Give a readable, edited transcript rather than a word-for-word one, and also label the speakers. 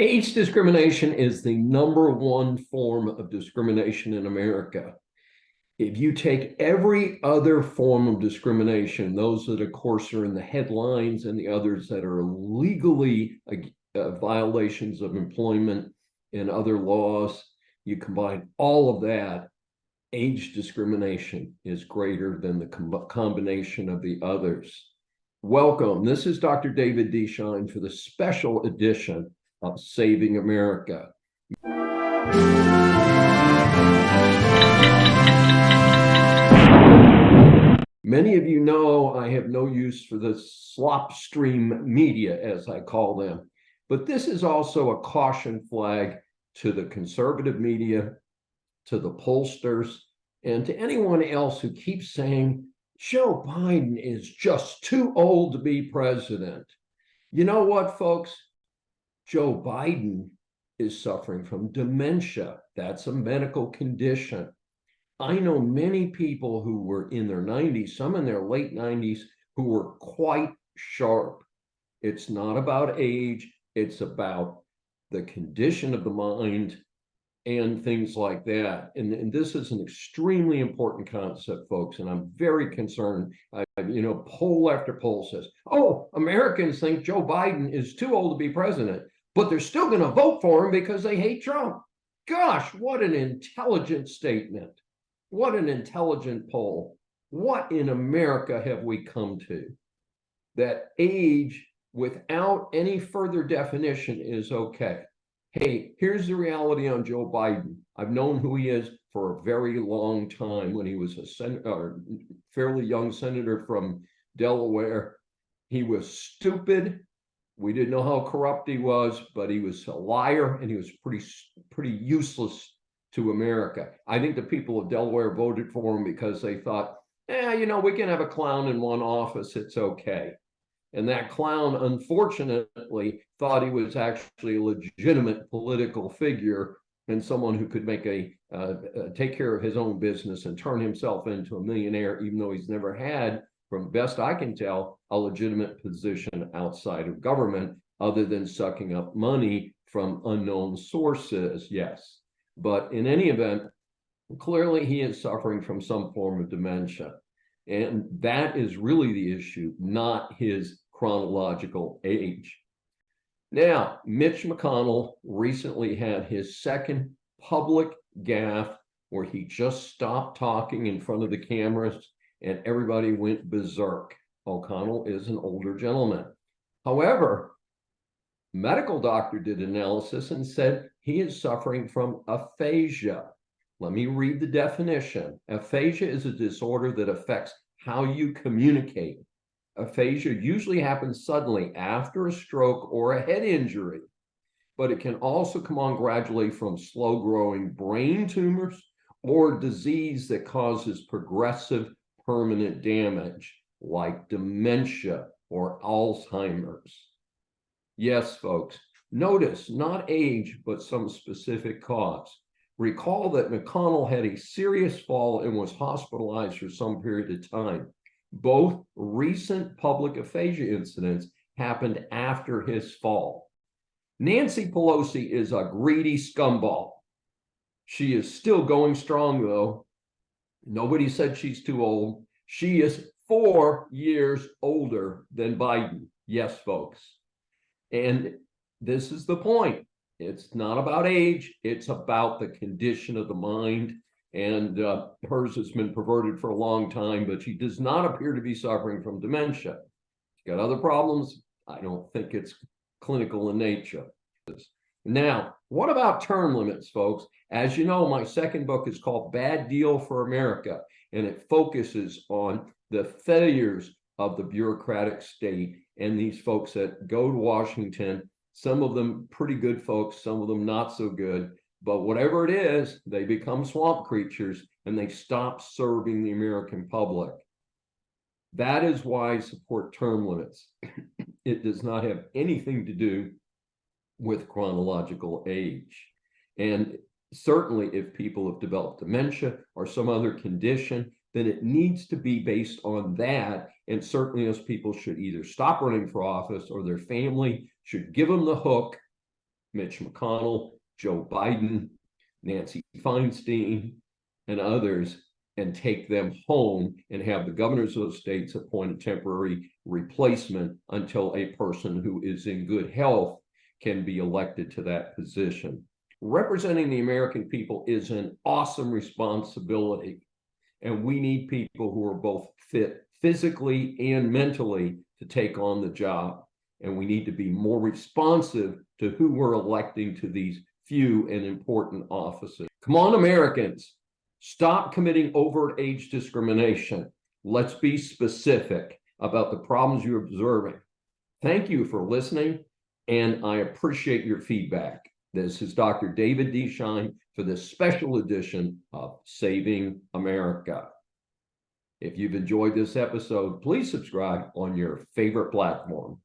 Speaker 1: Age discrimination is the number one form of discrimination in America. If you take every other form of discrimination, those that, of course, are in the headlines and the others that are legally violations of employment and other laws, you combine all of that, age discrimination is greater than the combination of the others. Welcome. This is Dr. David D. Shine for the special edition of Saving America. Many of you know I have no use for the slopstream media, as I call them, but this is also a caution flag to the conservative media, to the pollsters, and to anyone else who keeps saying Joe Biden is just too old to be president. You know what, folks? Joe Biden is suffering from dementia. That's a medical condition. I know many people who were in their 90s, some in their late 90s, who were quite sharp. It's not about age, it's about the condition of the mind and things like that. And this is an extremely important concept, folks, and I'm very concerned. Poll after poll says, oh, Americans think Joe Biden is too old to be president, but they're still going to vote for him because they hate Trump. Gosh, what an intelligent statement. What an intelligent poll. What in America have we come to? That age without any further definition is okay. Hey, here's the reality on Joe Biden. I've known who he is for a very long time. When he was a fairly young senator from Delaware, he was stupid. We didn't know how corrupt he was, but he was a liar and he was pretty useless to America. I think the people of Delaware voted for him because they thought, we can have a clown in one office, it's okay. And that clown, unfortunately, thought he was actually a legitimate political figure and someone who could make take care of his own business and turn himself into a millionaire, even though he's never had, from best I can tell, a legitimate position outside of government other than sucking up money from unknown sources. Yes. But in any event, clearly he is suffering from some form of dementia. And that is really the issue, not his chronological age. Now, Mitch McConnell recently had his second public gaffe where he just stopped talking in front of the cameras and everybody went berserk. O'Connell is an older gentleman. However, a medical doctor did analysis and said he is suffering from aphasia. Let me read the definition. Aphasia is a disorder that affects how you communicate. Aphasia usually happens suddenly after a stroke or a head injury, but it can also come on gradually from slow-growing brain tumors or disease that causes progressive permanent damage, like dementia or Alzheimer's. Yes, folks, notice not age, but some specific cause. Recall that McConnell had a serious fall and was hospitalized for some period of time. Both recent public aphasia incidents happened after his fall. Nancy Pelosi is a greedy scumball. She is still going strong, though. Nobody said she's too old. She is 4 years older than Biden. Yes, folks. And this is the point. It's not about age. It's about the condition of the mind. And hers has been perverted for a long time, but she does not appear to be suffering from dementia. She's got other problems. I don't think it's clinical in nature. Now, what about term limits, folks? As you know, my second book is called Bad Deal for America, and it focuses on the failures of the bureaucratic state and these folks that go to Washington, some of them pretty good folks, some of them not so good, but whatever it is, they become swamp creatures and they stop serving the American public. That is why I support term limits. It does not have anything to do with chronological age. And certainly if people have developed dementia or some other condition, then it needs to be based on that. And certainly those people should either stop running for office or their family should give them the hook Mitch McConnell, Joe Biden, Nancy Feinstein, and others, and take them home and have the governors of the states appoint a temporary replacement until a person who is in good health can be elected to that position. Representing the American people is an awesome responsibility, and we need people who are both fit physically and mentally to take on the job. And we need to be more responsive to who we're electing to these few and important offices. Come on, Americans, stop committing overt age discrimination. Let's be specific about the problems you're observing. Thank you for listening, and I appreciate your feedback. This is Dr. David D. Shine for this special edition of Saving America. If you've enjoyed this episode, please subscribe on your favorite platform.